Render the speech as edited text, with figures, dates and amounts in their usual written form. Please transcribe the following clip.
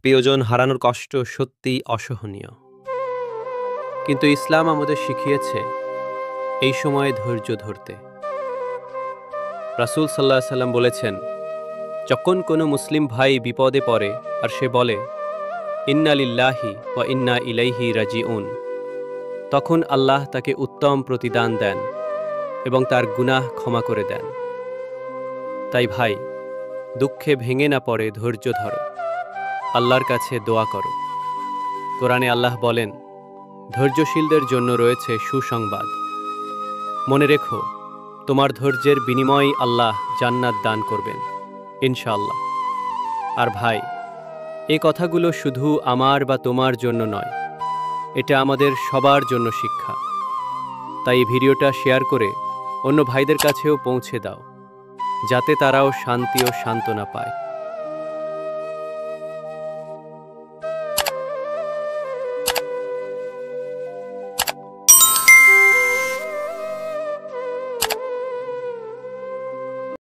প্রিয়জন হারানোর কষ্ট সত্যিই অসহনীয়, কিন্তু ইসলাম আমাদের শিখিয়েছে এই সময়ে ধৈর্য ধরতে। রাসূল সাল্লাল্লাহু আলাইহি সাল্লাম বলেছেন, যখন কোনো মুসলিম ভাই বিপদে পড়ে আর সে বলে ইন্না লিল্লাহি ওয়া ইন্না ইলাইহি রাজিউন, তখন আল্লাহ তাকে উত্তম প্রতিদান দেন এবং তার গুনাহ ক্ষমা করে দেন। তাই ভাই, দুঃখে ভেঙে না পড়ে ধৈর্য ধরো, আল্লাহর কাছে দোয়া করো। কোরআনে আল্লাহ বলেন, ধৈর্যশীলদের জন্য রয়েছে সুসংবাদ। মনে রেখো, তোমার ধৈর্যের বিনিময়ে আল্লাহ জান্নাত দান করবেন ইনশাআল্লাহ। আর ভাই, এই কথাগুলো শুধু আমার বা তোমার জন্য নয়, এটা আমাদের সবার জন্য শিক্ষা। তাই এই ভিডিওটা শেয়ার করে অন্য ভাইদের কাছেও পৌঁছে দাও, যাতে তারাও শান্তি ও সান্ত্বনা পায়।